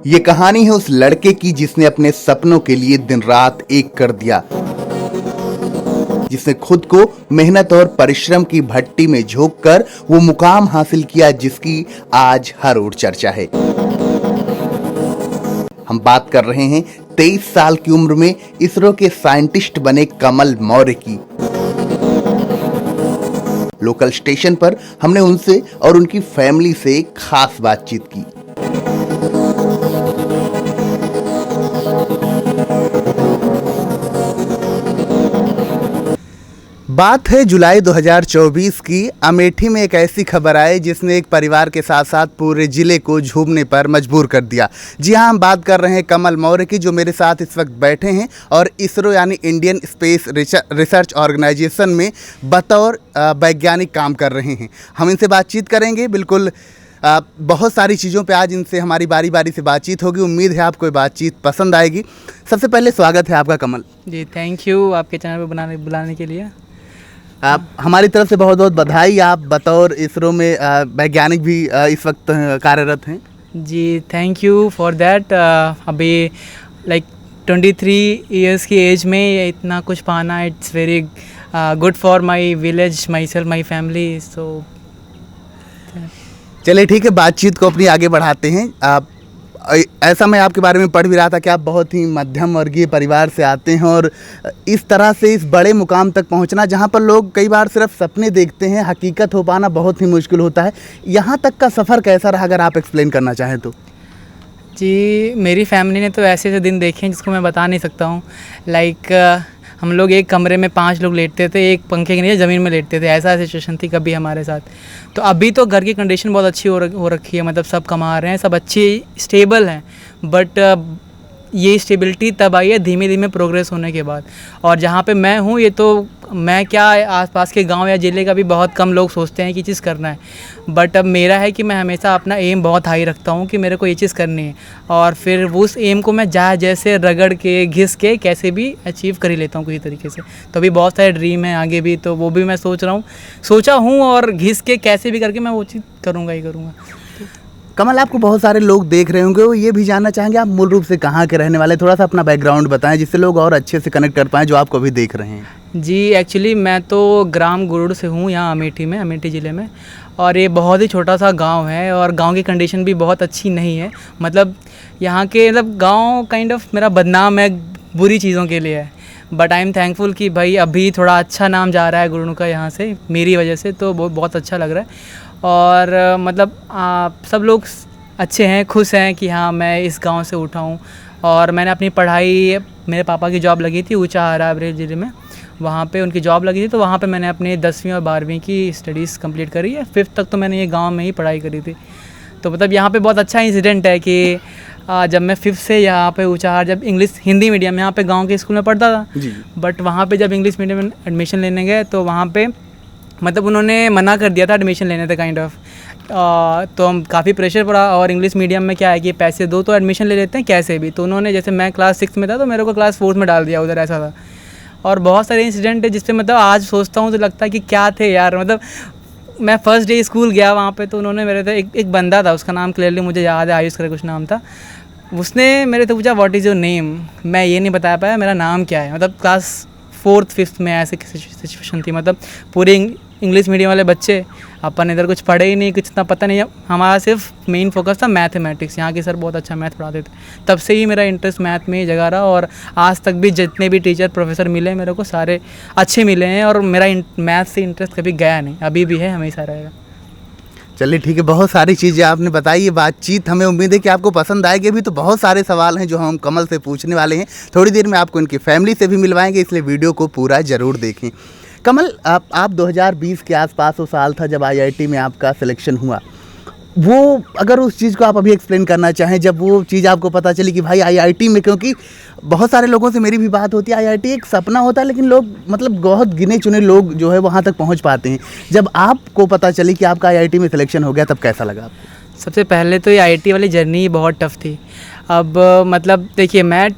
ये कहानी है उस लड़के की जिसने अपने सपनों के लिए दिन रात एक कर दिया, जिसने खुद को मेहनत और परिश्रम की भट्टी में झोंककर वो मुकाम हासिल किया जिसकी आज हर ओर चर्चा है। हम बात कर रहे हैं 23 साल की उम्र में इसरो के साइंटिस्ट बने कमल मौर्य की। लोकल स्टेशन पर हमने उनसे और उनकी फैमिली से खास बातचीत की। बात है जुलाई 2024 की। अमेठी में एक ऐसी खबर आई जिसने एक परिवार के साथ साथ पूरे जिले को झूमने पर मजबूर कर दिया। जी हां, हम बात कर रहे हैं कमल मौर्य की, जो मेरे साथ इस वक्त बैठे हैं और इसरो यानी इंडियन स्पेस रिसर्च ऑर्गेनाइजेशन में बतौर वैज्ञानिक काम कर रहे हैं। हम इनसे बातचीत करेंगे। बिल्कुल बहुत सारी चीज़ों पे आज इनसे हमारी बारी बारी से बातचीत होगी। उम्मीद है आपको ये बातचीत पसंद आएगी। सबसे पहले स्वागत है आपका कमल जी। थैंक यू आपके चैनल पर बुलाने के लिए। आप हमारी तरफ से बहुत बहुत बधाई। आप बतौर इसरो में वैज्ञानिक भी इस वक्त कार्यरत हैं। जी थैंक यू फॉर दैट। अभी लाइक 23 इयर्स की एज में ये इतना कुछ पाना, it's very good for my village, myself, my family. So चलिए ठीक है, बातचीत को अपनी आगे बढ़ाते हैं। आप ऐसा मैं आपके बारे में पढ़ भी रहा था कि आप बहुत ही मध्यम वर्गीय परिवार से आते हैं और इस तरह से इस बड़े मुकाम तक पहुंचना, जहां पर लोग कई बार सिर्फ सपने देखते हैं, हकीकत हो पाना बहुत ही मुश्किल होता है। यहां तक का सफ़र कैसा रहा, अगर आप एक्सप्लेन करना चाहें तो। जी, मेरी फैमिली ने तो ऐसे ऐसे दिन देखे हैं जिसको मैं बता नहीं सकता हूँ। लाइक हम लोग एक कमरे में 5 लोग लेटते थे, एक पंखे के नीचे ज़मीन में लेटते थे। ऐसा सिचुएशन थी कभी हमारे साथ। तो अभी तो घर की कंडीशन बहुत अच्छी हो रखी है, मतलब सब कमा रहे हैं, सब अच्छी स्टेबल हैं। बट ये स्टेबिलिटी तब आई है धीमे धीमे प्रोग्रेस होने के बाद। और जहाँ पे मैं हूँ, ये तो मैं क्या, आसपास के गांव या ज़िले का भी बहुत कम लोग सोचते हैं कि चीज़ करना है। बट अब मेरा है कि मैं हमेशा अपना एम बहुत हाई रखता हूँ कि मेरे को ये चीज़ करनी है, और फिर उस एम को मैं जैसे रगड़ के घिस के कैसे भी अचीव कर ही लेता हूँ किसी तरीके से। तो अभी बहुत सारे ड्रीम हैं आगे भी, तो वो भी मैं सोचा हूँ और घिस के कैसे भी करके मैं वो चीज़ करूँगा ही करूँगा। कमल, आपको बहुत सारे लोग देख रहे होंगे, वो ये भी जानना चाहेंगे आप मूल रूप से कहाँ के रहने वाले। थोड़ा सा अपना बैकग्राउंड बताएं जिससे लोग और अच्छे से कनेक्ट कर पाएँ जो आपको अभी देख रहे हैं। जी एक्चुअली मैं तो ग्राम गुरुड़ से हूँ, यहाँ अमेठी में, अमेठी ज़िले में। और ये बहुत ही छोटा सा गांव है और गांव की कंडीशन भी बहुत अच्छी नहीं है। मतलब यहाँ के गांव काइंड ऑफ मेरा बदनाम है बुरी चीज़ों के लिए है। बट आई एम थैंकफुल कि भाई अभी थोड़ा अच्छा नाम जा रहा है गुरुड़ का यहाँ से, मेरी वजह से, तो वो बहुत अच्छा लग रहा है। और मतलब सब लोग अच्छे हैं, खुश हैं कि हाँ मैं इस गांव से उठा हूँ। और मैंने अपनी पढ़ाई, मेरे पापा की जॉब लगी थी ऊंचाहार ज़िले में, वहाँ पे उनकी जॉब लगी थी, तो वहाँ पे मैंने अपनी 10वीं और 12वीं की स्टडीज़ कंप्लीट करी है। 5th तक तो मैंने ये गांव में ही पढ़ाई करी थी। तो मतलब यहाँ पे बहुत अच्छा इंसिडेंट है कि जब मैं 5th से यहाँ पे ऊंचाहार, जब इंग्लिश हिंदी मीडियम यहाँ पे गाँव के स्कूल में पढ़ता था, बट वहाँ पर जब इंग्लिश मीडियम में एडमिशन लेने गए तो वहाँ पर मतलब उन्होंने मना कर दिया था एडमिशन लेने से काइंड ऑफ। तो हम काफ़ी प्रेशर पड़ा, और इंग्लिश मीडियम में क्या है कि पैसे दो तो एडमिशन ले लेते हैं कैसे भी। तो उन्होंने, जैसे मैं क्लास 6 में था तो मेरे को क्लास 4 में डाल दिया उधर, ऐसा था। और बहुत सारे इंसिडेंट है जिससे मतलब आज सोचता हूँ तो लगता है कि क्या थे यार। मतलब मैं फर्स्ट डे स्कूल गया वहाँ पे, तो उन्होंने मेरे से एक बंदा था, उसका नाम क्लियरली मुझे याद है, आयुष कर कुछ नाम था। उसने मेरे से पूछा व्हाट इज़ योर नेम। मैं ये नहीं बता पाया मेरा नाम क्या है। मतलब क्लास 4th 5th में ऐसे सिचुएशन थी। मतलब पूरे इंग्लिश मीडियम वाले बच्चे, अपन इधर कुछ पढ़े ही नहीं, कुछ इतना पता नहीं है। हमारा सिर्फ मेन फोकस था मैथमेटिक्स। यहाँ के सर बहुत अच्छा मैथ पढ़ाते थे, तब से ही मेरा इंटरेस्ट मैथ में ही जगा रहा। और आज तक भी जितने भी टीचर प्रोफेसर मिले मेरे को, सारे अच्छे मिले हैं, और मेरा मैथ से इंटरेस्ट कभी गया नहीं, अभी भी है, हमेशा रहेगा। चलिए ठीक है, बहुत सारी चीज़ें आपने बताई। ये बातचीत हमें उम्मीद है कि आपको पसंद आएगी। भी तो बहुत सारे सवाल हैं जो हम कमल से पूछने वाले हैं। थोड़ी देर में आपको इनकी फैमिली से भी मिलवाएंगे, इसलिए वीडियो को पूरा ज़रूर देखें। कमल, आप 2020 के आसपास वो साल था जब IIT में आपका सिलेक्शन हुआ। वो अगर उस चीज़ को आप अभी एक्सप्लेन करना चाहें, जब वो चीज़ आपको पता चली कि भाई IIT में, क्योंकि बहुत सारे लोगों से मेरी भी बात होती है, IIT एक सपना होता है, लेकिन लोग मतलब बहुत गिने चुने लोग जो है वहाँ तक पहुँच पाते हैं। जब आपको पता चली कि आपका IIT में सिलेक्शन हो गया, तब कैसा लगा आपको? सबसे पहले तो ये IIT वाली जर्नी बहुत टफ थी। अब मतलब देखिए, मैं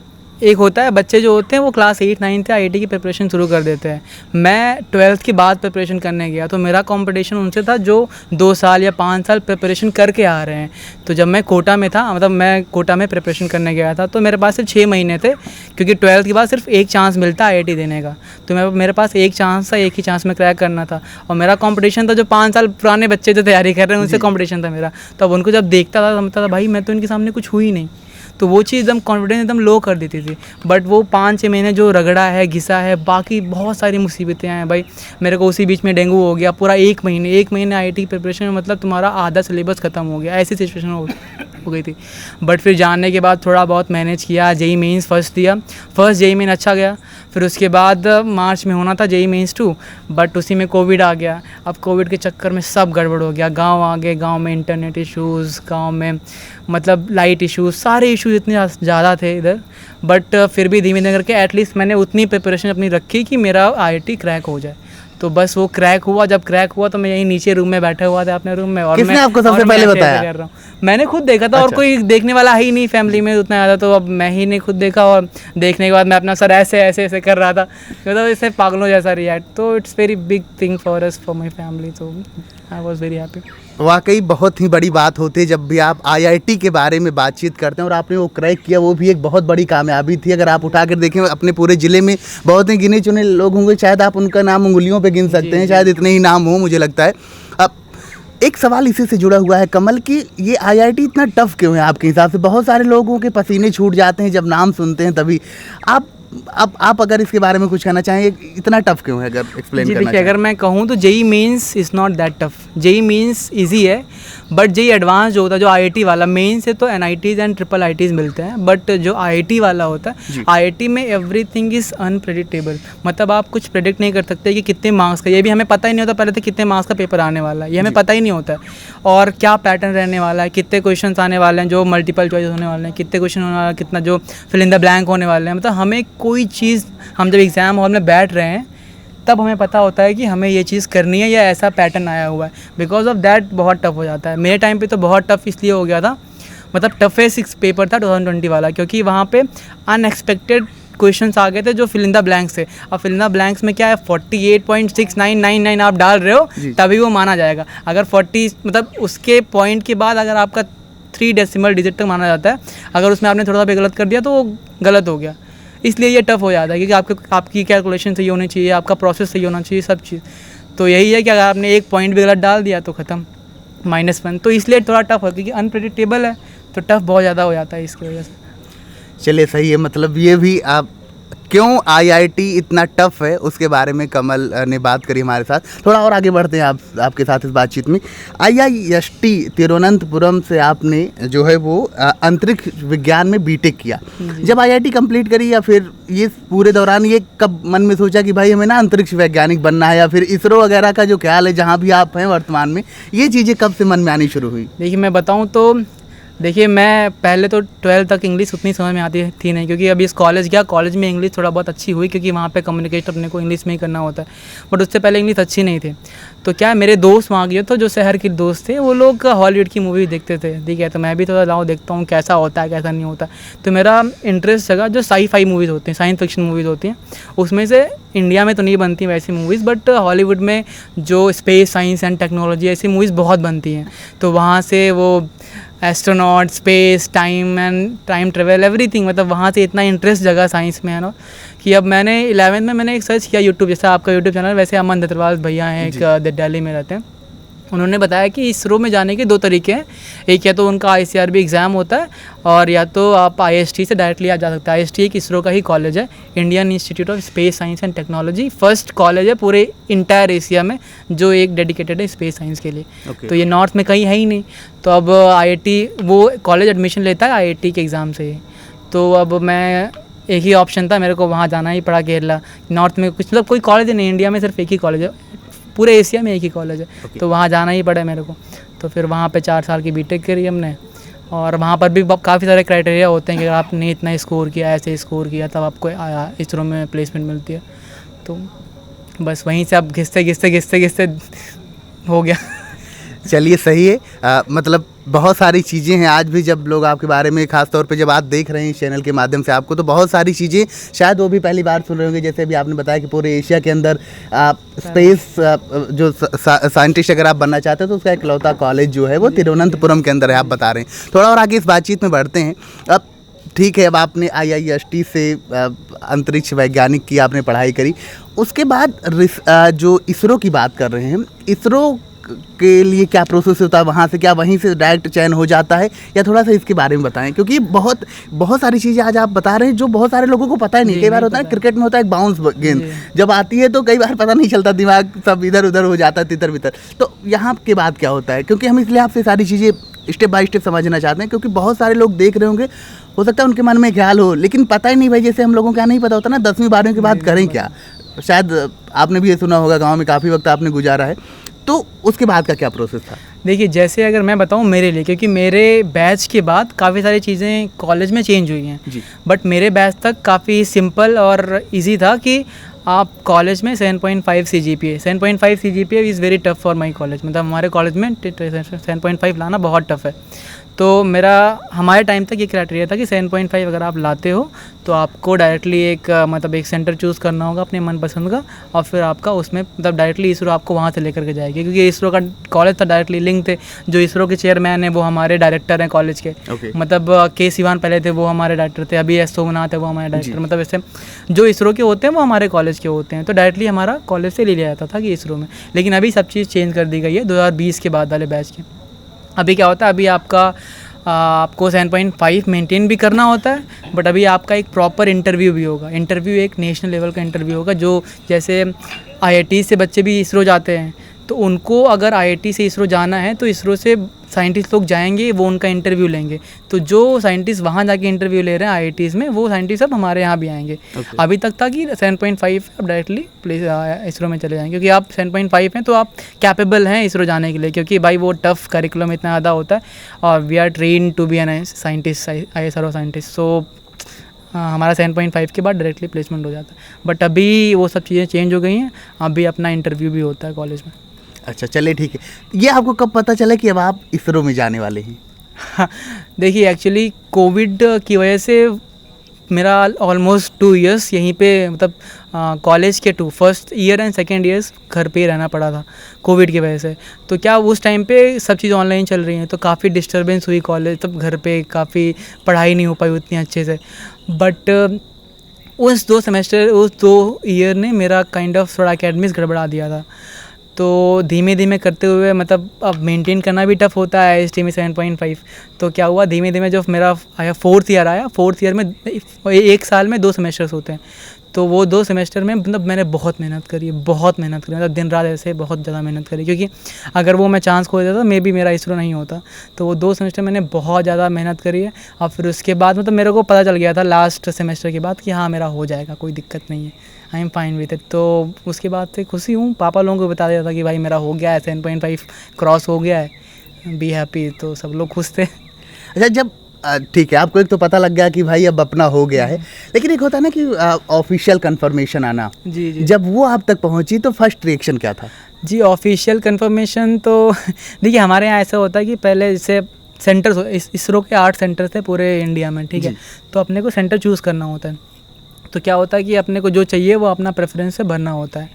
एक होता है बच्चे जो होते हैं वो क्लास 8-9 से आईआईटी की प्रिपरेशन शुरू कर देते हैं। मैं 12th के बाद प्रिपरेशन करने गया तो मेरा कंपटीशन उनसे था जो 2 साल या 5 साल प्रिपरेशन करके आ रहे हैं। तो जब मैं कोटा में था, मतलब मैं कोटा में प्रिपरेशन करने गया था, तो मेरे पास सिर्फ 6 महीने थे, क्योंकि 12th के बाद सिर्फ एक चांस मिलता है आईआईटी देने का। तो मेरे पास एक चांस था, एक ही चांस में क्रैक करना था। और मेरा कंपटीशन था जो 5 साल पुराने बच्चे जो तैयारी कर रहे हैं उनसे कंपटीशन था मेरा। तब उनको जब देखता था समझता था भाई मैं तो इनके सामने कुछ हुई नहीं। तो वो चीज़ एकदम कॉन्फिडेंस एकदम लो कर देती थी। बट वो 5-6 महीने जो रगड़ा है, घिसा है, बाकी बहुत सारी मुसीबतें हैं भाई। मेरे को उसी बीच में डेंगू हो गया, पूरा 1 महीने आईआईटी प्रिपरेशन में मतलब तुम्हारा आधा सिलेबस ख़त्म हो गया, ऐसी सिचुएशन हो गई थी। बट फिर जानने के बाद थोड़ा बहुत मैनेज किया, जेई मेंस फर्स्ट दिया, फर्स्ट जेई मेन अच्छा गया। फिर उसके बाद मार्च में होना था जेई मेंस 2, बट उसी में कोविड आ गया। अब कोविड के चक्कर में सब गड़बड़ हो गया, गांव आ गए, गांव में इंटरनेट इश्यूज़, गांव में मतलब लाइट इश्यूज़, सारे इश्यूज़ इतने ज़्यादा थे इधर। बट फिर भी धीमे धीमे करके एटलीस्ट मैंने उतनी प्रिपरेशन अपनी रखी कि मेरा आईआईटी क्रैक हो जाए। तो बस वो क्रैक हुआ। जब क्रैक हुआ तो मैं यहीं नीचे रूम में बैठा हुआ था अपने रूम में। और किसने आपको सबसे पहले बताया? कर रहा हूँ, मैंने खुद देखा था। और कोई देखने वाला है ही नहीं फैमिली में उतना ज़्यादा, तो अब मैं ही ने खुद देखा। और देखने के बाद मैं अपना सर ऐसे ऐसे ऐसे कर रहा था, मतलब इससे पागलों जैसा रिएक्ट। तो it's very big thing for us, for my family. तो आई वॉज वेरी हैप्पी। वाकई बहुत ही बड़ी बात होती है जब भी आप आईआईटी के बारे में बातचीत करते हैं, और आपने वो क्रैक किया, वो भी एक बहुत बड़ी कामयाबी थी। अगर आप उठा कर देखें अपने पूरे ज़िले में बहुत ही गिने चुने लोग होंगे, शायद आप उनका नाम उंगलियों पे गिन सकते हैं, शायद इतने ही नाम हो, मुझे लगता है। अब एक सवाल इसी से जुड़ा हुआ है कमल, कि ये आईआईटी इतना टफ क्यों है आपके हिसाब से? बहुत सारे लोगों के पसीने छूट जाते हैं जब नाम सुनते हैं तभी। आप अगर इसके बारे में कुछ कहना चाहेंगे, इतना टफ क्यों है, अगर एक्सप्लेन करना देखिए, अगर मैं कहूँ तो JEE Mains is not that tough. JEE Mains easy है, बट जेई एडवांस जो होता है, जो आईआईटी वाला, मेन से तो एनआईटीज़ एंड ट्रिपल आईटीज़ मिलते हैं, बट जो आईआईटी वाला होता है, आईआईटी में एवरीथिंग इज़ अनप्रेडिक्टेबल। मतलब आप कुछ प्रेडिक्ट नहीं कर सकते कि कितने मार्क्स का, ये भी हमें पता ही नहीं होता पहले तो कितने मार्क्स का पेपर आने वाला है, ये हमें पता ही नहीं होता है। और क्या पैटर्न रहने वाला है, कितने क्वेश्चन आने वाले हैं जो मल्टीपल चॉइस होने वाले हैं, कितने क्वेश्चन होने वाला है, कितना जो फिल इन द ब्लैंक होने वाले हैं। मतलब हमें कोई चीज़, हम जब एग्ज़ाम हॉल में बैठ रहे हैं तब हमें पता होता है कि हमें ये चीज़ करनी है या ऐसा पैटर्न आया हुआ है। बिकॉज ऑफ दैट बहुत टफ हो जाता है। मेरे टाइम पे तो बहुत टफ इसलिए हो गया था, मतलब टफेस्ट पेपर था 2020 वाला, क्योंकि वहाँ पे अनएक्सपेक्टेड क्वेश्चंस आ गए थे जो फिल इन द ब्लैंक्स थे। अब फिल इन द ब्लैंक्स में क्या है, 48.6999 आप डाल रहे हो तभी वो माना जाएगा। अगर 40 मतलब उसके पॉइंट के बाद अगर आपका 3 डेसिमल डिजिट तक माना जाता है, अगर उसमें आपने थोड़ा सा भी गलत कर दिया तो वो गलत हो गया। इसलिए ये टफ हो जाता है, क्योंकि आपकी कैलकुलेशन सही होनी चाहिए, आपका प्रोसेस सही होना चाहिए, सब चीज़। तो यही है कि अगर आपने एक पॉइंट भी गलत डाल दिया तो ख़त्म, -1। तो इसलिए थोड़ा टफ होता है, क्योंकि अनप्रेडिक्टेबल है तो टफ बहुत ज़्यादा हो जाता है इसकी वजह से। चलिए सही है, मतलब ये भी आप क्यों आईआईटी इतना टफ है उसके बारे में कमल ने बात करी हमारे साथ। थोड़ा और आगे बढ़ते हैं आपके साथ इस बातचीत में। आईआईएसटी तिरुवनंतपुरम से आपने जो है वो अंतरिक्ष विज्ञान में बीटेक किया। जब आईआईटी कंप्लीट करी, या फिर ये पूरे दौरान ये कब मन में सोचा कि भाई हमें ना अंतरिक्ष वैज्ञानिक बनना है, या फिर इसरो वगैरह का जो ख्याल है जहाँ भी आप हैं वर्तमान में, ये चीज़ें कब से मन में आनी शुरू हुई? देखिए मैं बताऊँ तो, देखिए मैं पहले तो 12th तक इंग्लिश उतनी समझ में आती थी नहीं, क्योंकि अभी इस कॉलेज गया, कॉलेज में इंग्लिश थोड़ा बहुत अच्छी हुई, क्योंकि वहाँ पे कम्युनिकेशन अपने को इंग्लिश में ही करना होता है। बट उससे पहले इंग्लिश अच्छी नहीं थी। तो क्या मेरे दोस्त वहाँ गए तो जो शहर के दोस्त थे, वो लोग हॉलीवुड की मूवी देखते थे, ठीक है। तो मैं भी थोड़ा लाओ देखता हूँ कैसा होता है कैसा नहीं होता। तो मेरा इंटरेस्ट जगह जो साई-फाई मूवीज़ होती हैं, साइंस फिक्शन मूवीज़ होती हैं, उसमें से इंडिया में तो नहीं बनती वैसी मूवीज़, बट हॉलीवुड में जो स्पेस साइंस एंड टेक्नोलॉजी ऐसी मूवीज़ बहुत बनती हैं। तो वहाँ से वो astronaut, space, time and time travel, everything, मतलब वहाँ से इतना इंटरेस्ट जगा साइंस में है ना, कि अब मैंने 11th में मैंने एक सर्च किया यूट्यूब, जैसा आपका यूट्यूब चैनल, वैसे अमन दत्तरवाल भैया हैं, एक दिल्ली में रहते हैं। उन्होंने बताया कि इसरो में जाने के 2 तरीके हैं। एक या तो उनका ICRB एग्ज़ाम होता है, और या तो आप IST से डायरेक्टली आ जा सकते हैं। IST एक इसरो का ही कॉलेज है, Indian institute of space science and technology, first college है पूरे इंटायर एशिया में जो एक डेडिकेटेड है स्पेस साइंस के लिए। तो ये नॉर्थ में कहीं है ही नहीं। तो अब IIT वो कॉलेज एडमिशन लेता है IIT के एग्ज़ाम से ही। तो अब मैं, एक ही ऑप्शन था मेरे को, वहाँ जाना ही पड़ा केरला। नॉर्थ में कुछ मतलब कोई कॉलेज नहीं, इंडिया में सिर्फ एक ही कॉलेज है, पूरे एशिया में एक ही कॉलेज है। तो वहाँ जाना ही पड़ा मेरे को। तो फिर वहाँ पे 4 साल की बीटेक करी हमने, और वहाँ पर भी काफ़ी सारे क्राइटेरिया होते हैं कि अगर आपने इतना स्कोर किया, ऐसे स्कोर किया, तब आपको इसरो में प्लेसमेंट मिलती है। तो बस वहीं से अब घिसते घिसते हो गया। चलिए सही है। मतलब बहुत सारी चीज़ें हैं आज भी, जब लोग आपके बारे में खास तौर पे जब आप देख रहे हैं इस चैनल के माध्यम से आपको, तो बहुत सारी चीज़ें शायद वो भी पहली बार सुन रहे होंगे। जैसे अभी आपने बताया कि पूरे एशिया के अंदर स्पेस जो साइंटिस्ट अगर आप बनना चाहते हैं तो उसका इकलौता कॉलेज जो है वो तिरुवनंतपुरम के अंदर है, आप बता रहे हैं। थोड़ा और आगे इस बातचीत में बढ़ते हैं। अब ठीक है, अब आपने IIST से अंतरिक्ष वैज्ञानिक की आपने पढ़ाई करी, उसके बाद जो इसरो की बात कर रहे हैं, इसरो के लिए क्या प्रोसेस होता है वहाँ से, क्या वहीं से डायरेक्ट चयन हो जाता है, या थोड़ा सा इसके बारे में बताएं, क्योंकि बहुत बहुत सारी चीज़ें आज आप बता रहे हैं जो बहुत सारे लोगों को पता ही नहीं। कई बार होता है क्रिकेट में होता है बाउंस गेंद जब आती है तो कई बार पता नहीं चलता, दिमाग सब इधर उधर हो जाता है, तितर बितर। तो यहाँ के बाद क्या होता है, क्योंकि हम इसलिए आपसे सारी चीज़ें स्टेप बाय स्टेप समझना चाहते हैं, क्योंकि बहुत सारे लोग देख रहे होंगे, हो सकता है उनके मन में ख्याल हो, लेकिन पता ही नहीं भाई, जैसे हम लोगों को क्या नहीं पता होता ना 10वीं 12वीं के बाद करें क्या। शायद आपने भी ये सुना होगा, गाँव में काफ़ी वक्त आपने गुजारा है, तो उसके बाद का क्या प्रोसेस था? देखिए, जैसे अगर मैं बताऊं मेरे लिए, क्योंकि मेरे बैच के बाद काफ़ी सारी चीज़ें कॉलेज में चेंज हुई हैं जी। बट मेरे बैच तक काफ़ी सिंपल और इजी था कि आप कॉलेज में 7.5 CGPA 7.5 CGPA is very tough for my college. मतलब हमारे कॉलेज में 7.5 लाना बहुत टफ है। तो हमारे टाइम तक ये क्राइटेरिया था कि 7.5 अगर आप लाते हो तो आपको डायरेक्टली एक सेंटर चूज़ करना होगा अपने मनपसंद का, और फिर आपका उसमें मतलब डायरेक्टली इसरो आपको वहाँ से लेकर के जाएगी, क्योंकि इसरो का कॉलेज था, डायरेक्टली लिंक थे। जो इसरो के चेयरमैन है वो हमारे डायरेक्टर हैं कॉलेज के। मतलब के सिवान पहले थे, वो हमारे डायरेक्टर थे। अभी एस सोमनाथ है, वो हमारे डायरेक्टर। मतलब ऐसे जो इसरो के होते हैं वो हमारे कॉलेज के होते हैं, तो डायरेक्टली हमारा कॉलेज से ले लिया जाता था कि इसरो में। लेकिन अभी सब चीज़ चेंज कर दी गई है 2020 के बाद वाले बैच के। अभी क्या होता है, अभी आपको 7.5 मेंटेन भी करना होता है, बट अभी आपका एक प्रॉपर इंटरव्यू भी होगा। इंटरव्यू एक नेशनल लेवल का इंटरव्यू होगा, जो जैसे IIT से बच्चे भी इसरो जाते हैं, तो उनको अगर IIT से इसरो जाना है तो इसरो से साइंटिस्ट लोग जाएंगे, वो उनका इंटरव्यू लेंगे। तो जो साइंटिस्ट वहाँ जाके इंटरव्यू ले रहे हैं IITs में, वो साइंटिस्ट अब हमारे यहाँ भी आएंगे। अभी तक था कि 7.5 अब डायरेक्टली इसरो में चले जाएंगे, क्योंकि आप 7.5 हैं तो आप कैपेबल हैं इसरो जाने के लिए, क्योंकि भाई वो टफ करिकुलम इतना ज़्यादा होता है, और we are train to be an scientist, ISRO scientist. So हमारा 7.5 के बाद डायरेक्टली प्लेसमेंट हो जाता है। बट अभी वो सब चीज़ें चेंज हो गई हैं, अभी अपना इंटरव्यू भी होता है कॉलेज में। अच्छा, चलिए ठीक है। ये आपको कब पता चला कि अब आप इसरो में जाने वाले हैं? देखिए, एक्चुअली कोविड की वजह से मेरा ऑलमोस्ट 2 इयर्स यहीं पे, मतलब कॉलेज के 2 first year and second years घर पे ही रहना पड़ा था कोविड की वजह से। तो क्या उस टाइम पे सब चीज़ ऑनलाइन चल रही हैं, तो काफ़ी डिस्टर्बेंस हुई कॉलेज, तब घर पे काफ़ी पढ़ाई नहीं हो पाई उतनी अच्छे से। बट उस 2 ईयर ने मेरा काइंड ऑफ थोड़ा एकेडमिक्स गड़बड़ा दिया था। तो धीमे धीमे करते हुए, मतलब अब मेंटेन करना भी टफ होता है IIST में 7.5। तो क्या हुआ, धीमे धीमे जब मेरा आया 4th ईयर आया, 4th ईयर में एक साल में 2 सेमेस्टर्स होते हैं। तो वो 2 सेमेस्टर में मतलब मैंने बहुत मेहनत करी, मतलब दिन रात ऐसे बहुत ज़्यादा मेहनत करी, क्योंकि अगर वो मैं चांस खो देता तो मे बी मेरा इसरो नहीं होता। तो वो 2 सेमेस्टर मैंने बहुत ज़्यादा मेहनत करी है, और फिर उसके बाद मतलब मेरे को पता चल गया था लास्ट सेमेस्टर के बाद कि हाँ मेरा हो जाएगा, कोई दिक्कत नहीं है, I am fine with it. तो उसके बाद से खुशी हूँ, पापा लोगों को बता दिया था कि भाई मेरा हो गया है, 7.5 क्रॉस हो गया है, बी हैप्पी। तो सब लोग खुश थे। अच्छा, जब ठीक है, आपको एक तो पता लग गया कि भाई अब अपना हो गया है, लेकिन एक होता है ना कि ऑफिशियल कंफर्मेशन आना, जी, जब वो आप तक पहुंची तो फर्स्ट रिएक्शन क्या था? जी, ऑफिशियल कंफर्मेशन तो देखिए हमारे यहाँ ऐसा होता है कि पहले जैसे सेंटर्स, इसरो के 8 सेंटर्स थे पूरे इंडिया में, ठीक है। तो अपने को सेंटर चूज़ करना होता है। तो क्या होता है कि अपने को जो चाहिए वो अपना प्रेफरेंस से भरना होता है।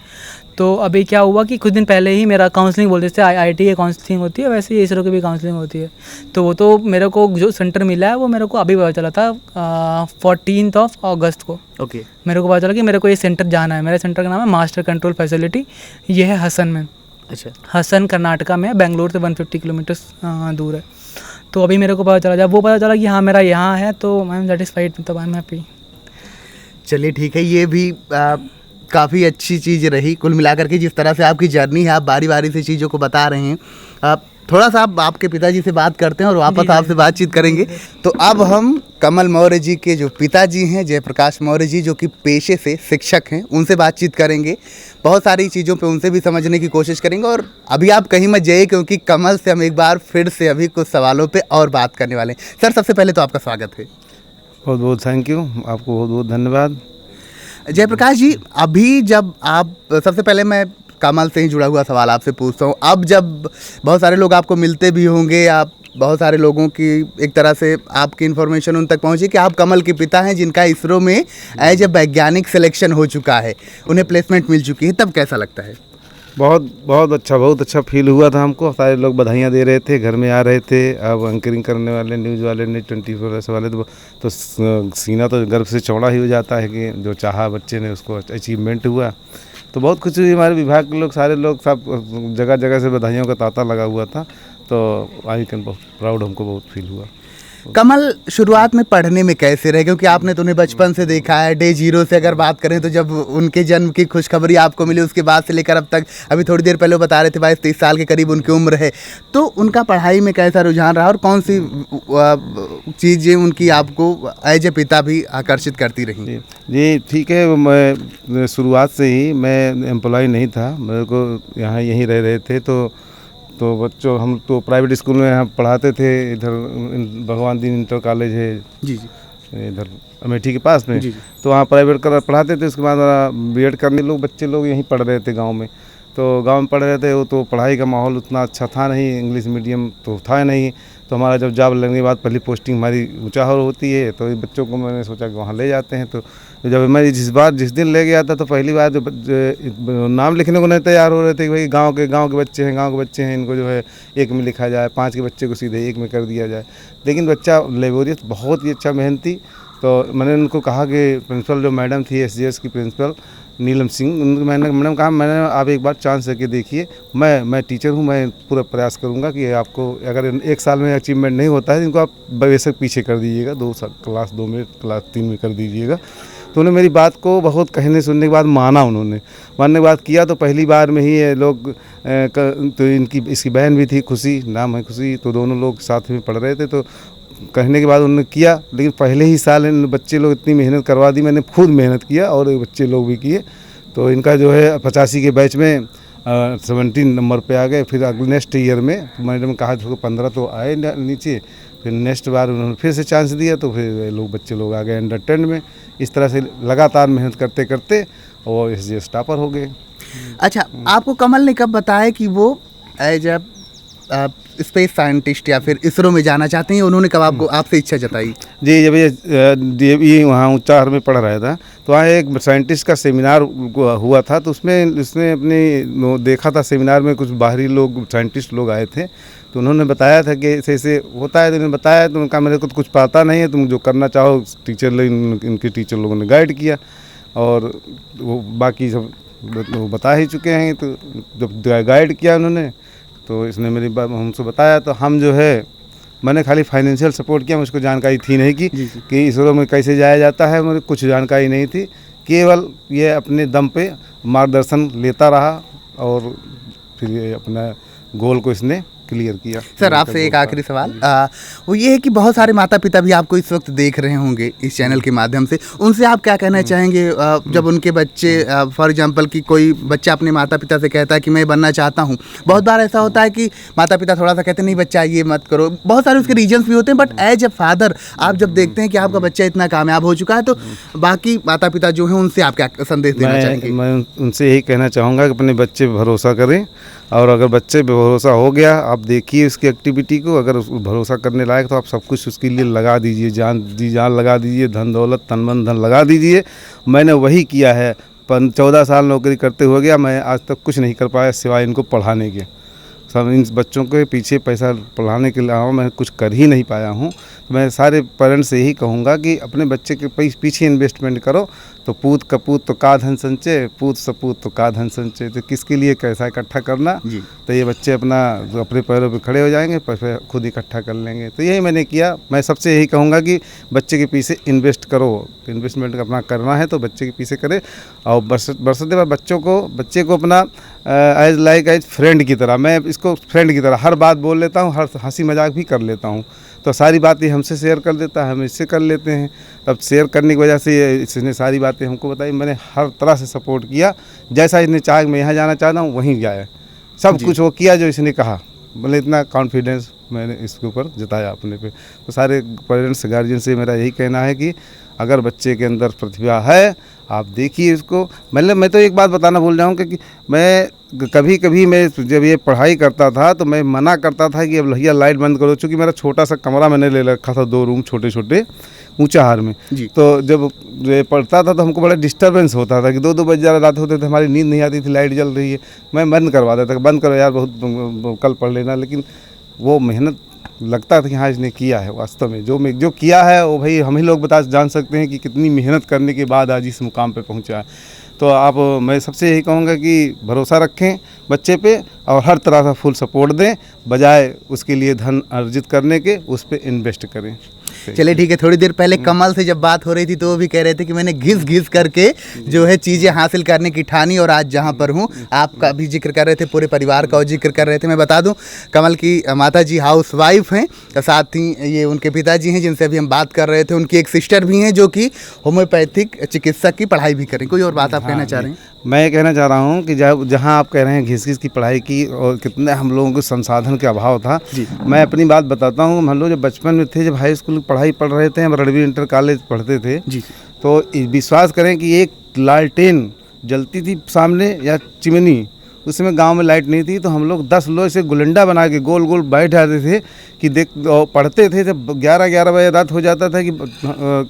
तो अभी क्या हुआ कि कुछ दिन पहले ही मेरा काउंसलिंग बोलते थे, IIT की काउंसलिंग होती है, वैसे ही इसरो की भी काउंसलिंग होती है। तो वो तो मेरे को जो सेंटर मिला है वो मेरे को अभी पता चला था 14 अगस्त को। ओके। मेरे को पता चला कि मेरे को ये सेंटर जाना है। मेरे सेंटर का नाम है मास्टर कंट्रोल फैसिलिटी, ये है हसन में। अच्छा। हसन कर्नाटका में, बेंगलोर से 150 किलोमीटर दूर है। तो अभी मेरे को पता चला, जब वो पता चला कि हाँ मेरा यहाँ है, तो आई एम सेटिस्फाइड, मतलब आई एम हैप्पी। चलिए ठीक है, ये भी काफ़ी अच्छी चीज़ रही कुल मिलाकर के। जिस तरह से आपकी जर्नी है, आप बारी बारी से चीज़ों को बता रहे हैं। थोड़ा सा आप आपके पिताजी से बात करते हैं और वापस आपसे बातचीत करेंगे। तो अब हम कमल मौर्य जी के जो पिताजी हैं, जयप्रकाश मौर्य जी, जो कि पेशे से शिक्षक हैं, उनसे बातचीत करेंगे। बहुत सारी चीज़ों पे उनसे भी समझने की कोशिश करेंगे। और अभी आप कहीं मत जाइए, क्योंकि कमल से हम एक बार फिर से अभी कुछ सवालों पे और बात करने वाले हैं। सर, सबसे पहले तो आपका स्वागत है। बहुत बहुत थैंक यू, आपको बहुत बहुत धन्यवाद। जयप्रकाश जी, अभी जब आप, सबसे पहले मैं कमल से ही जुड़ा हुआ सवाल आपसे पूछता हूँ। अब जब बहुत सारे लोग आपको मिलते भी होंगे, आप बहुत सारे लोगों की एक तरह से आपकी इन्फॉर्मेशन उन तक पहुंची कि आप कमल के पिता हैं जिनका इसरो में एज ए वैज्ञानिक सिलेक्शन हो चुका है, उन्हें प्लेसमेंट मिल चुकी है, तब कैसा लगता है? बहुत अच्छा फील हुआ था हमको। सारे लोग बधाइयाँ दे रहे थे, घर में आ रहे थे। अब एंकरिंग करने वाले, न्यूज़ वाले, न्यूज़ 24 वाले तो सीना तो गर्व से चौड़ा ही हो जाता है कि जो चाहा बच्चे ने उसको अचीवमेंट हुआ। तो बहुत खुशी हुई। हमारे विभाग के लोग, सारे लोग, सब जगह जगह से बधाइयों का तांता लगा हुआ था। तो आई कैन बहुत प्राउड, हमको बहुत फील हुआ। कमल शुरुआत में पढ़ने में कैसे रहे, क्योंकि आपने तो उन्हें बचपन से देखा है। डे जीरो से अगर बात करें तो जब उनके जन्म की खुशखबरी आपको मिली, उसके बाद से लेकर अब तक, अभी थोड़ी देर पहले वो बता रहे थे 22-23 साल के करीब उनकी उम्र है, तो उनका पढ़ाई में कैसा रुझान रहा और कौन सी चीज़ें उनकी आपको एज ए पिता भी आकर्षित करती रही? जी ठीक है। मैं शुरुआत से ही, मैं एम्प्लॉय नहीं था, मेरे को यहाँ यहीं रह रहे थे। तो बच्चों, हम तो प्राइवेट स्कूल में यहाँ पढ़ाते थे। इधर भगवान दीन इंटर कॉलेज है जी इधर अमेठी के पास में। जी। तो वहाँ प्राइवेट कर पढ़ाते थे। उसके बाद बीएड करने लोग, बच्चे लोग यहीं पढ़ रहे थे गांव में। तो गांव में पढ़ रहे थे, वो तो पढ़ाई का माहौल उतना अच्छा था नहीं, इंग्लिश मीडियम तो था नहीं। तो हमारा जब जॉब लगने के बाद पहली पोस्टिंग हमारी ऊँचाहर होती है, तो बच्चों को मैंने सोचा कि वहाँ ले जाते हैं। तो जब मैं जिस दिन ले गया था, तो पहली बार जो नाम लिखने को नहीं तैयार हो रहे थे कि भाई गांव के बच्चे हैं, इनको जो है 1 में लिखा जाए, 5 के बच्चे को सीधे 1 में कर दिया जाए। लेकिन बच्चा लेबोरियस, बहुत ही अच्छा मेहनती। तो मैंने उनको कहा कि प्रिंसिपल जो मैडम थी, SGS की प्रिंसिपल नीलम सिंह, मैडम कहा, मैंने आप एक बार चांस करके देखिए, मैं टीचर हूँ, मैं पूरा प्रयास करूँगा कि आपको अगर 1 साल में अचीवमेंट नहीं होता है, इनको आप बेशक पीछे कर दीजिएगा, क्लास 2 में, क्लास 3 में कर दीजिएगा। तो उन्होंने मेरी बात को बहुत कहने सुनने के बाद माना। मानने के बाद किया। तो पहली बार में ही ये लोग तो इसकी बहन भी थी, खुशी, नाम है खुशी, तो दोनों लोग साथ में पढ़ रहे थे। तो कहने के बाद उन्होंने किया। लेकिन पहले ही साल इन बच्चे लोग इतनी मेहनत करवा दी, मैंने खुद मेहनत किया और बच्चे लोग भी किए। तो इनका जो है 85 के बैच में 17 नंबर पे आ गए। फिर अगले नेक्स्ट ईयर में मैडम कहा 15 तो आए नीचे। फिर नेक्स्ट बार उन्होंने फिर से चांस दिया, तो फिर बच्चे लोग आ गए अंडर 10 में। इस तरह से लगातार मेहनत करते करते और SGS टॉपर हो गए। अच्छा, आपको कमल ने कब बताया कि वो एज ए स्पेस साइंटिस्ट या फिर इसरो में जाना चाहते हैं? उन्होंने कब आपसे इच्छा जताई? जी, जब ये वहाँ ऊँचाहर में पढ़ रहा था, तो वहाँ एक साइंटिस्ट का सेमिनार हुआ था। तो उसने अपने देखा था, सेमिनार में कुछ बाहरी लोग, साइंटिस्ट लोग आए थे। तो उन्होंने बताया था कि ऐसे ऐसे होता है। तो उन्होंने बताया, तो उनका मेरे को तो कुछ पता नहीं है, तुम जो करना चाहो इनके टीचर लोगों ने गाइड किया। और वो बाकी सब वो बता ही चुके हैं। तो जब गाइड किया उन्होंने, तो इसने मेरी बात हमसे बताया। तो हम जो है, मैंने खाली फाइनेंशियल सपोर्ट किया, मुझको जानकारी थी नहीं कि इसरो में कैसे जाया जाता है, मुझे कुछ जानकारी नहीं थी। केवल ये अपने दम पे मार्गदर्शन लेता रहा और फिर ये अपना गोल को इसने क्लियर किया। सर, आपसे एक आखिरी सवाल, वो ये है कि बहुत सारे माता पिता भी आपको इस वक्त देख रहे होंगे इस चैनल के माध्यम से, उनसे आप क्या कहना चाहेंगे जब उनके बच्चे, फॉर एग्जांपल कि कोई बच्चा अपने माता पिता से कहता है कि मैं बनना चाहता हूँ। बहुत बार ऐसा होता है कि माता पिता थोड़ा सा कहते हैं नहीं बच्चा ये मत करो, बहुत सारे उसके रीजन्स भी होते हैं, बट एज ए फादर आप जब देखते हैं कि आपका बच्चा इतना कामयाब हो चुका है, तो बाकी माता पिता जो हैं उनसे आप क्या संदेश देना चाहेंगे? मैं उनसे यही कहना चाहूँगा कि अपने बच्चे पर भरोसा करें, और अगर बच्चे पे भरोसा हो गया, आप देखिए उसकी एक्टिविटी को, अगर भरोसा करने लायक तो आप सब कुछ उसके लिए लगा दीजिए, जान लगा दीजिए, धन दौलत, तन मन धन लगा दीजिए। मैंने वही किया है। 14 साल नौकरी करते हो गया, मैं आज तक कुछ नहीं कर पाया सिवाय इनको पढ़ाने के। सब इन बच्चों के पीछे पैसा पढ़ाने के अलावा मैं कुछ कर ही नहीं पाया हूँ। तो मैं सारे पेरेंट्स से यही कहूँगा कि अपने बच्चे के पीछे इन्वेस्टमेंट करो। तो पूत कपूत तो का धन संचय, पूत सपूत तो का धन संचय। तो किसके लिए कैसा इकट्ठा करना, तो ये बच्चे अपने पैरों पे खड़े हो जाएंगे, पैसे खुद इकट्ठा कर लेंगे। तो यही मैंने किया। मैं सबसे यही कहूँगा कि बच्चे के पीछे इन्वेस्ट करो। इन्वेस्टमेंट अपना करना है तो बच्चे के पीछे करें, और बरसते बार बच्चे को अपना एज फ्रेंड की तरह, मैं इसको फ्रेंड की तरह हर बात बोल लेता हूँ, हर हंसी मजाक भी कर लेता हूँ। तो सारी बातें हमसे शेयर कर देता है, हम इससे कर लेते हैं। तब शेयर करने की वजह से इसने सारी बातें हमको बताई। मैंने हर तरह से सपोर्ट किया, जैसा इसने चाहा मैं यहाँ जाना चाहता हूँ वहीं जाए, सब कुछ वो किया जो इसने कहा। मतलब इतना कॉन्फिडेंस मैंने इसके ऊपर जताया अपने पे। तो सारे पेरेंट्स गार्जियन से मेरा यही कहना है कि अगर बच्चे के अंदर प्रतिभा है, आप देखिए इसको। मतलब मैं तो एक बात बताना भूल जाऊँगा कि मैं कभी कभी मैं जब ये पढ़ाई करता था तो मैं मना करता था कि अब भैया लाइट बंद करो, चूँकि मेरा छोटा सा कमरा मैंने ले रखा था, 2 रूम छोटे छोटे ऊंचाहार में। तो जब ये पढ़ता था तो हमको बड़ा डिस्टर्बेंस होता था कि 2-2 बजे ज़्यादा रात होते थे, हमारी नींद नहीं आती थी, लाइट जल रही है, मैं बंद करवा देता था, बंद करो यार बहुत कल पढ़ लेना। लेकिन वो मेहनत लगता था कि हाँ इसने किया है, वास्तव में जो किया है वो भाई हम ही लोग जान सकते हैं कि कितनी मेहनत करने के बाद आज इस मुकाम पे पहुंचा है। तो आप मैं सबसे यही कहूँगा कि भरोसा रखें बच्चे पे और हर तरह का फुल सपोर्ट दें, बजाय उसके लिए धन अर्जित करने के उस पर इन्वेस्ट करें। चलिए ठीक है, थोड़ी देर पहले कमल से जब बात हो रही थी तो वो भी कह रहे थे कि मैंने घिस करके जो है चीज़ें हासिल करने की ठानी और आज जहाँ पर हूँ। आपका भी जिक्र कर रहे थे, पूरे परिवार का जिक्र कर रहे थे। मैं बता दूँ कमल की माता जी हाउस वाइफ हैं, साथ ही ये उनके पिताजी हैं जिनसे अभी हम बात कर रहे थे। उनकी एक सिस्टर भी हैं जो कि होम्योपैथिक चिकित्सक की पढ़ाई भी करें। कोई और बात आप कहना चाह रहे हैं? मैं ये कहना चाह रहा हूँ कि जहाँ आप कह रहे हैं घिस की पढ़ाई की और कितने हम लोगों को संसाधन का अभाव था, मैं अपनी बात बताता हूँ। हम लोग जब बचपन में थे, जब हाई स्कूल की पढ़ाई पढ़ रहे थे, हम रणवीर इंटर कॉलेज पढ़ते थे तो विश्वास करें कि एक लालटेन जलती थी सामने या चिमनी, उस समय गांव में लाइट नहीं थी, तो हम लोग 10 लोग से गुलंडा बना के गोल गोल बैठ जाते थे कि देख पढ़ते थे। जब 11 बजे रात हो जाता था कि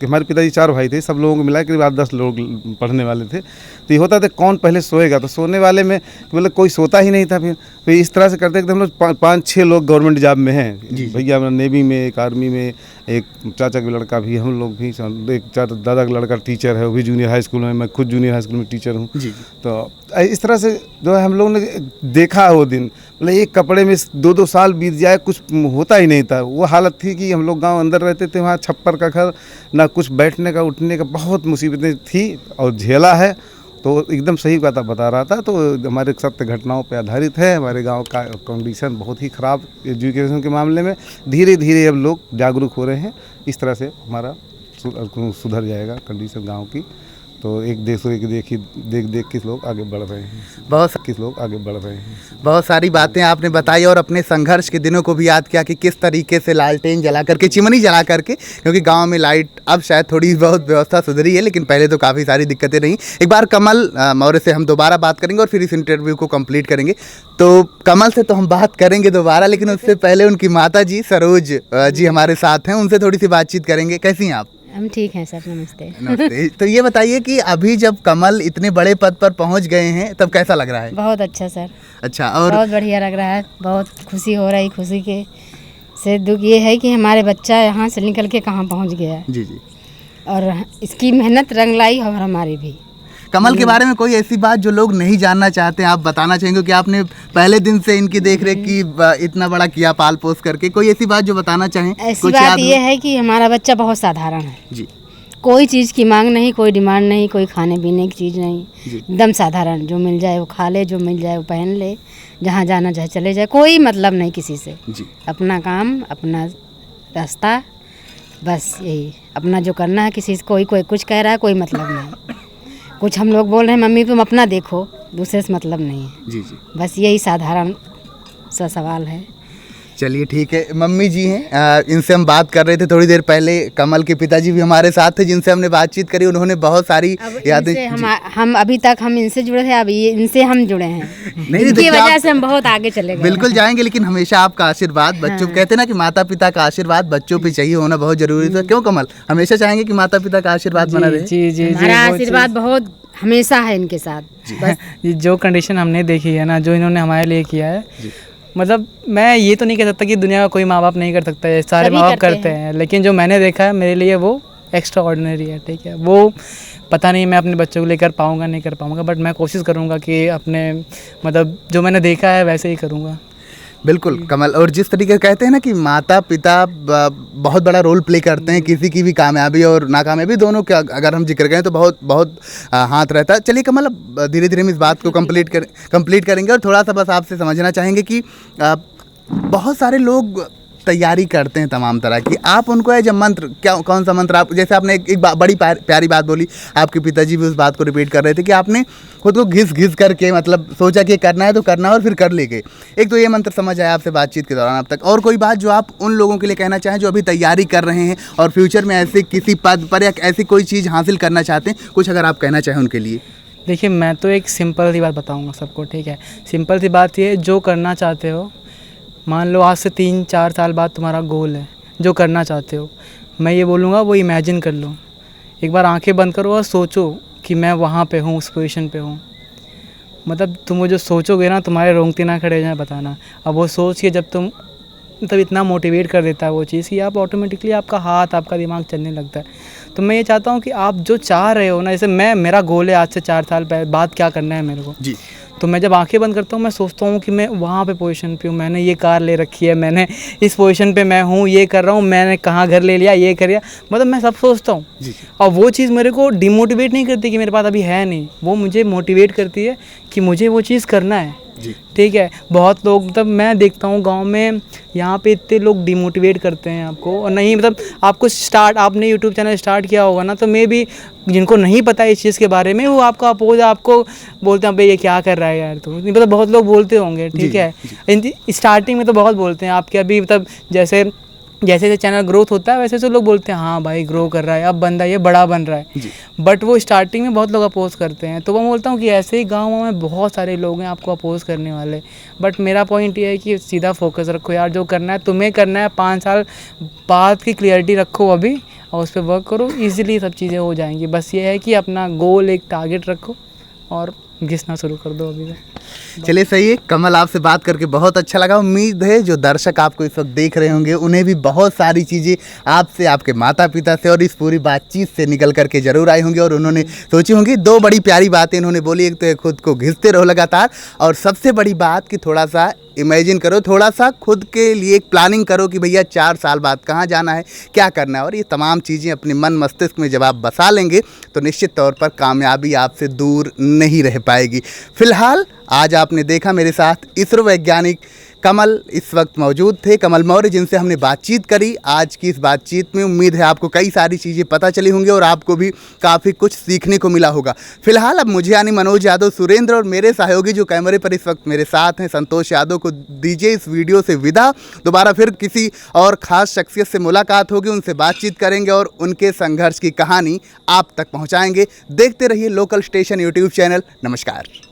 हमारे पिताजी 4 भाई थे, सब लोगों को मिला के 10 लोग पढ़ने वाले थे, तो ये होता था कौन पहले सोएगा, तो सोने वाले में मतलब कोई सोता ही नहीं था। फिर इस तरह से करते थे हम लोग 5-6 लोग गवर्नमेंट जॉब में हैं, भैया नेवी में, एक आर्मी में, एक चाचा का लड़का भी, हम लोग भी, एक दादा का लड़का टीचर है, वो भी जूनियर हाई स्कूल में, मैं खुद जूनियर हाई स्कूल में टीचर हूँ। तो इस तरह से जो है हम लोगों ने देखा है वो दिन, मतलब एक कपड़े में 2-2 साल बीत जाए, कुछ होता ही नहीं था। वो हालत थी कि हम लोग गांव अंदर रहते थे, वहाँ छप्पर का घर, ना कुछ बैठने का उठने का, बहुत मुसीबतें थी और झेला है। तो एकदम सही बात आप बता रहा था, तो हमारे सत्य घटनाओं पे आधारित है। हमारे गांव का कंडीशन बहुत ही ख़राब एजुकेशन के मामले में, धीरे धीरे अब लोग जागरूक हो रहे हैं। इस तरह से हमारा सुधर जाएगा कंडीशन गांव की। तो एक दूसरे के देख के लोग आगे बढ़ रहे हैं, बहुत सारी बातें आपने बताई और अपने संघर्ष के दिनों को भी याद किया कि किस तरीके से लालटेन जला करके, चिमनी जला करके, क्योंकि गांव में लाइट अब शायद थोड़ी बहुत व्यवस्था सुधरी है, लेकिन पहले तो काफ़ी सारी दिक्कतें रहीं। एक बार कमल मौर्य से हम दोबारा बात करेंगे और फिर इस इंटरव्यू को कंप्लीट करेंगे। तो कमल से तो हम बात करेंगे दोबारा, लेकिन उससे पहले उनकी माता जी सरोज जी हमारे साथ हैं, उनसे थोड़ी सी बातचीत करेंगे। कैसी हैं आप? हम ठीक हैं सर, नमस्ते। नमस्ते। तो ये बताइए कि अभी जब कमल इतने बड़े पद पर पहुंच गए हैं तब कैसा लग रहा है? बहुत अच्छा सर। अच्छा, और बहुत बढ़िया लग रहा है, बहुत खुशी हो रही। खुशी के से दुख ये है कि हमारे बच्चा यहाँ से निकल के कहाँ पहुँच गया है। जी, और इसकी मेहनत रंग लाई और हमारी भी। कमल के बारे में कोई ऐसी बात जो लोग नहीं जानना चाहते आप बताना चाहेंगे कि आपने पहले दिन से इनकी देखरेख की, इतना बड़ा किया पाल पोस करके, कोई ऐसी बात जो बताना चाहें? ऐसी बात ये है कि हमारा बच्चा बहुत साधारण है जी, कोई चीज़ की मांग नहीं, कोई डिमांड नहीं, कोई खाने पीने की चीज़ नहीं, एकदम साधारण। जो मिल जाए वो खा ले, जो मिल जाए वो पहन ले, जहाँ जाना चाहे चले जाए, कोई मतलब नहीं किसी से जी। अपना काम, अपना रास्ता, बस यही अपना जो करना है। किसी से कोई कुछ कह रहा है, कोई मतलब नहीं। कुछ हम लोग बोल रहे हैं मम्मी तुम अपना देखो, दूसरे से मतलब नहीं है। जी, बस यही साधारण सा सवाल है। चलिए ठीक है। मम्मी जी हैं, इनसे हम बात कर रहे थे थोड़ी देर पहले। कमल के पिताजी भी हमारे साथ थे जिनसे हमने बातचीत करी, उन्होंने बहुत सारी यादें। हम अभी तक हम इनसे जुड़े थे, अब ये इनसे हम जुड़े हैं। नहीं, इनकी वजह से हम बहुत आगे चले गए। बिल्कुल जाएंगे, लेकिन हमेशा आपका आशीर्वाद बच्चों, कहते ना कि माता पिता का आशीर्वाद बच्चों पे चाहिए होना बहुत जरूरी था। क्यों कमल? हमेशा चाहेंगे कि माता पिता का आशीर्वाद बना रहे। जी, हमारा आशीर्वाद बहुत हमेशा है इनके साथ। बस जो कंडीशन हमने देखी है ना, जो इन्होंने हमारे लिए किया है, मतलब मैं ये तो नहीं कह सकता कि दुनिया का कोई माँ बाप नहीं कर सकता है, सारे माँ बाप करते हैं, लेकिन जो मैंने देखा है मेरे लिए वो एक्स्ट्रा ऑर्डिनरी है। ठीक है, वो पता नहीं मैं अपने बच्चों को लेकर पाऊँगा नहीं कर पाऊँगा, बट मैं कोशिश करूँगा कि अपने मतलब जो मैंने देखा है वैसे ही करूँगा। बिल्कुल कमल, और जिस तरीके कहते हैं ना कि माता पिता बहुत बड़ा रोल प्ले करते हैं किसी की भी कामयाबी और नाकामयाबी दोनों का, अगर हम जिक्र करें तो बहुत हाथ रहता है। चलिए कमल, अब धीरे धीरे हम इस बात को कंप्लीट करेंगे और थोड़ा सा बस आपसे समझना चाहेंगे कि बहुत सारे लोग तैयारी करते हैं तमाम तरह की, आप उनको एज अ मंत्र क्या, कौन सा मंत्र आप, जैसे आपने एक बड़ी प्यारी बात बोली, आपके पिताजी भी उस बात को रिपीट कर रहे थे कि आपने खुद को घिस करके मतलब सोचा कि करना है तो करना और फिर कर ले गए। एक तो ये मंत्र समझ आया आपसे बातचीत के दौरान अब तक, और कोई बात जो आप उन लोगों के लिए कहना चाहें जो अभी तैयारी कर रहे हैं और फ्यूचर में ऐसे किसी पद पर या ऐसी कोई चीज़ हासिल करना चाहते हैं, कुछ अगर आप कहना चाहें उनके लिए? देखिए मैं तो एक सिंपल सी बात बताऊंगा सबको, ठीक है। सिंपल सी बात ये है, जो करना चाहते हो, मान लो आज से 3-4 साल बाद तुम्हारा गोल है, जो करना चाहते हो, मैं ये बोलूँगा वो इमेजिन कर लो। एक बार आंखें बंद करो और सोचो कि मैं वहाँ पे हूँ, उस पोजीशन पे हूँ। मतलब तुम वो जो सोचोगे ना, तुम्हारे रोंगटे ना खड़े हो जाए बताना। अब वो सोच के जब तुम मतलब इतना मोटिवेट कर देता है वो चीज़ कि आप ऑटोमेटिकली आपका हाथ, आपका दिमाग चलने लगता है। तो मैं ये चाहता हूँ कि आप जो चाह रहे हो ना, जैसे मेरा गोल है आज से 4 साल बाद क्या करना है मेरे को जी। तो मैं जब आंखें बंद करता हूँ, मैं सोचता हूँ कि मैं वहाँ पे पोजीशन पे हूँ, मैंने ये कार ले रखी है, मैंने इस पोजीशन पे मैं हूँ, ये कर रहा हूँ, मैंने कहाँ घर ले लिया, ये कर लिया, मतलब मैं सब सोचता हूँ। और वो चीज़ मेरे को डिमोटिवेट नहीं करती कि मेरे पास अभी है नहीं, वो मुझे मोटिवेट करती है कि मुझे वो चीज़ करना है। ठीक है। बहुत लोग मतलब मैं देखता हूँ गांव में, यहाँ पे इतने लोग डिमोटिवेट करते हैं आपको, और नहीं मतलब आपने यूट्यूब चैनल स्टार्ट किया होगा ना, तो मे भी जिनको नहीं पता इस चीज़ के बारे में, वो आपको बोलते हैं भाई ये क्या कर रहा है यार तू, मतलब बहुत लोग बोलते होंगे, ठीक है। स्टार्टिंग में तो बहुत बोलते हैं आपके, अभी मतलब जैसे जैसे चैनल ग्रोथ होता है वैसे तो लोग बोलते हैं हाँ भाई ग्रो कर रहा है, अब बंदा ये बड़ा बन रहा है, बट वो स्टार्टिंग में बहुत लोग अपोज करते हैं। तो मैं बोलता हूँ कि ऐसे ही गाँव में बहुत सारे लोग हैं आपको अपोज करने वाले, बट मेरा पॉइंट ये है कि सीधा फोकस रखो यार, जो करना है तुम्हें करना है, 5 साल बाद की क्लियरिटी रखो अभी और उस पर वर्क करो, ईजिली सब चीज़ें हो जाएंगी। बस ये है कि अपना गोल, एक टारगेट रखो और घिसना शुरू कर दो अभी से। चलिए सही है कमल, आपसे बात करके बहुत अच्छा लगा। उम्मीद है जो दर्शक आपको इस वक्त देख रहे होंगे उन्हें भी बहुत सारी चीज़ें आपसे, आपके माता पिता से और इस पूरी बातचीत से निकल करके जरूर आई होंगी, और उन्होंने सोची होंगी। 2 बड़ी प्यारी बातें इन्होंने बोली, एक तो खुद को घिसते रहो लगातार, और सबसे बड़ी बात कि थोड़ा सा इमेजिन करो, थोड़ा सा खुद के लिए एक प्लानिंग करो कि भैया 4 साल बाद कहाँ जाना है, क्या करना है, और ये तमाम चीज़ें अपने मन मस्तिष्क में जब आप बसा लेंगे तो निश्चित तौर पर कामयाबी आपसे दूर नहीं रह पाएगी। फिलहाल आज आपने देखा मेरे साथ इसरो वैज्ञानिक कमल इस वक्त मौजूद थे, कमल मौर्य, जिनसे हमने बातचीत करी। आज की इस बातचीत में उम्मीद है आपको कई सारी चीज़ें पता चली होंगी और आपको भी काफ़ी कुछ सीखने को मिला होगा। फिलहाल अब मुझे यानी मनोज यादव सुरेंद्र और मेरे सहयोगी जो कैमरे पर इस वक्त मेरे साथ हैं संतोष यादव को दीजिए इस वीडियो से विदा। दोबारा फिर किसी और ख़ास शख्सियत से मुलाकात होगी, उनसे बातचीत करेंगे और उनके संघर्ष की कहानी आप तक पहुँचाएँगे। देखते रहिए लोकल स्टेशन यूट्यूब चैनल। नमस्कार।